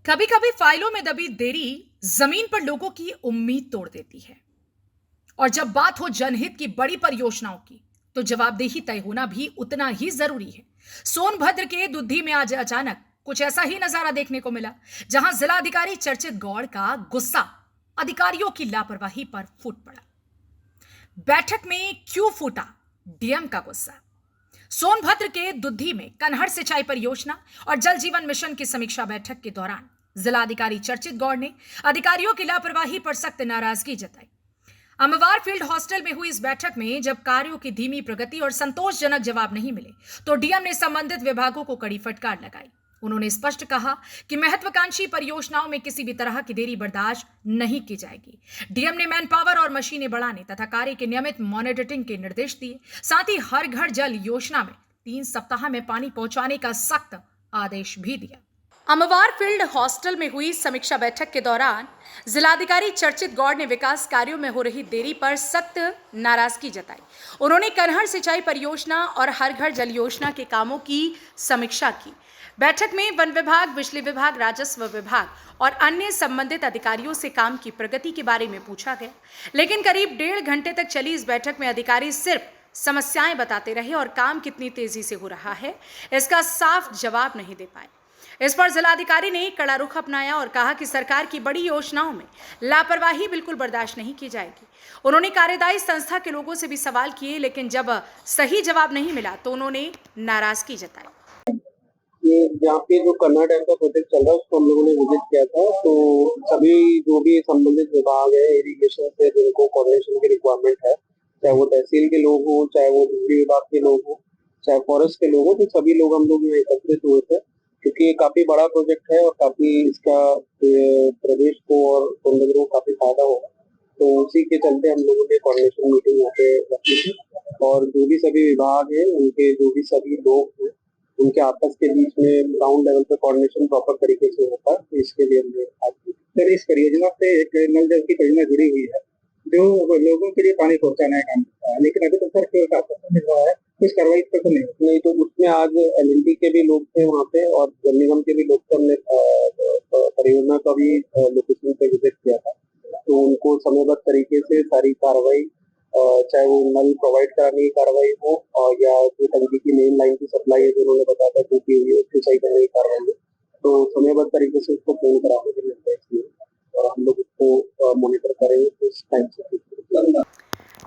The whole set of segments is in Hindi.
कभी कभी फाइलों में दबी देरी जमीन पर लोगों की उम्मीद तोड़ देती है। और जब बात हो जनहित की बड़ी परियोजनाओं की, तो जवाबदेही तय होना भी उतना ही जरूरी है। सोनभद्र के दुद्धी में आज अचानक कुछ ऐसा ही नजारा देखने को मिला, जहां जिलाधिकारी चर्चित गौड़ का गुस्सा अधिकारियों की लापरवाही पर फूट पड़ा। बैठक में क्यों फूटा डीएम का गुस्सा? सोनभद्र के दुद्धी में कनहर सिंचाई परियोजना और जल जीवन मिशन की समीक्षा बैठक के दौरान जिलाधिकारी चर्चित गौड़ ने अधिकारियों की लापरवाही पर सख्त नाराजगी जताई। अमवार फील्ड हॉस्टल में हुई इस बैठक में जब कार्यों की धीमी प्रगति और संतोषजनक जवाब नहीं मिले, तो डीएम ने संबंधित विभागों को कड़ी फटकार लगाई। उन्होंने स्पष्ट कहा कि महत्वाकांक्षी परियोजनाओं में किसी भी तरह की देरी बर्दाश्त नहीं की जाएगी। डीएम ने मैन पावर और मशीनें बढ़ाने तथा कार्य के नियमित मॉनिटरिंग के निर्देश दिए। साथ ही हर घर जल योजना में 3 सप्ताह में पानी पहुंचाने का सख्त आदेश भी दिया। अमवार फील्ड हॉस्टल में हुई समीक्षा बैठक के दौरान जिलाधिकारी चर्चित गौड़ ने विकास कार्यों में हो रही देरी पर सख्त नाराजगी जताई। उन्होंने कनहर सिंचाई परियोजना और हर घर जल योजना के कामों की समीक्षा की। बैठक में वन विभाग, बिजली विभाग, राजस्व विभाग और अन्य संबंधित अधिकारियों से काम की प्रगति के बारे में पूछा गया, लेकिन करीब 1.5 घंटे तक चली इस बैठक में अधिकारी सिर्फ समस्याएं बताते रहे और काम कितनी तेजी से हो रहा है इसका साफ जवाब नहीं दे पाए। इस पर जिलाधिकारी ने कड़ा रुख अपनाया और कहा कि सरकार की बड़ी योजनाओं में लापरवाही बिल्कुल बर्दाश्त नहीं की जाएगी। उन्होंने कार्यदायी संस्था के लोगों से भी सवाल किए, लेकिन जब सही जवाब नहीं मिला तो उन्होंने नाराजगी जताई। यहाँ पे जो कन्नड़ डैम का प्रोजेक्ट चल रहा है उसको हम लोगों ने विजिट किया था, तो सभी जो भी संबंधित विभाग है इरिगेशन से जिनको कोऑर्डिनेशन की रिक्वायरमेंट है, चाहे वो तहसील के लोग हों, चाहे वो बिजली विभाग के लोग हों, चाहे फॉरेस्ट के लोग हों, तो सभी लोग हम लोग यहाँ एकत्रित हुए थे, क्योंकि ये काफी बड़ा प्रोजेक्ट है और काफी इसका प्रदेश को और सोनभद्र को काफी फायदा होगा। तो उसी के चलते हम लोगों ने कोऑर्डिनेशन मीटिंग यहाँ पे रखी थी और जो भी सभी विभाग है उनके जो भी सभी लोग हैं उनके आपस के बीच में ग्राउंड लेवल पे कोऑर्डिनेशन प्रॉपर तरीके से होता है, तो इसके लिए हमने आज सर इस परियोजना से एक नल जल की परियोजना जुड़ी हुई है जो लोगों के लिए पानी पहुंचाना का काम करता है, लेकिन अभी तक सर कोई मिल रहा है, कुछ कार्रवाई पर तो नहीं। तो उसमें आज एलएनटी के भी लोग थे वहाँ पे और जल निगम के भी लोग थे। हमने परियोजना का भी लोकेशन पे विजिट किया था, तो उनको समयबद्ध तरीके से सारी कार्रवाई, चाहे वो नल प्रोवाइड कराने की कार्रवाई हो और या जो टंकी की मेन लाइन की सप्लाई है जो उन्होंने बताया था टूटी हुई है उसकी सही करने की कार्रवाई है, तो समयबद्ध तरीके से उसको पूर्ण कराने के निर्देश दिए और हम लोग उसको मॉनिटर करेंगे तो इस टाइम से।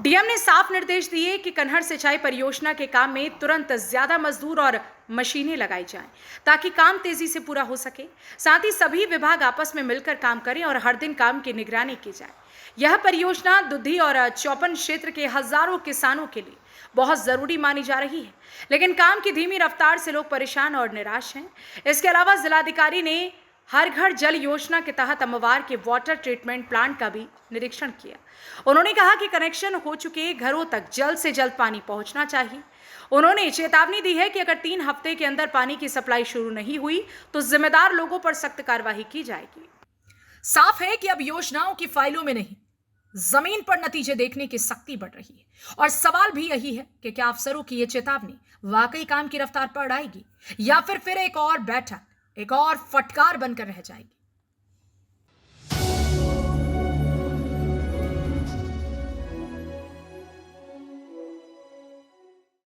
डीएम ने साफ निर्देश दिए कि कनहर सिंचाई परियोजना के काम में तुरंत ज्यादा मजदूर और मशीनें लगाई जाएं ताकि काम तेजी से पूरा हो सके। साथ ही सभी विभाग आपस में मिलकर काम करें और हर दिन काम की निगरानी की जाए। यह परियोजना दुद्धी और चौपन क्षेत्र के हजारों किसानों के लिए बहुत जरूरी मानी जा रही है, लेकिन काम की धीमी रफ्तार से लोग परेशान और निराश हैं। इसके अलावा जिलाधिकारी ने हर घर जल योजना के तहत अमवार के वाटर ट्रीटमेंट प्लांट का भी निरीक्षण किया। उन्होंने कहा कि कनेक्शन हो चुके घरों तक जल्द से जल्द पानी पहुंचना चाहिए। उन्होंने चेतावनी दी है कि अगर 3 हफ्ते के अंदर पानी की सप्लाई शुरू नहीं हुई तो जिम्मेदार लोगों पर सख्त कार्रवाई की जाएगी। साफ है कि अब योजनाओं की फाइलों में नहीं, जमीन पर नतीजे देखने की सख्ती बढ़ रही है और सवाल भी यही है कि क्या अफसरों की यह चेतावनी वाकई काम की रफ्तार पर आएगी या फिर एक और बैठक, एक और फटकार बनकर रह जाएगी।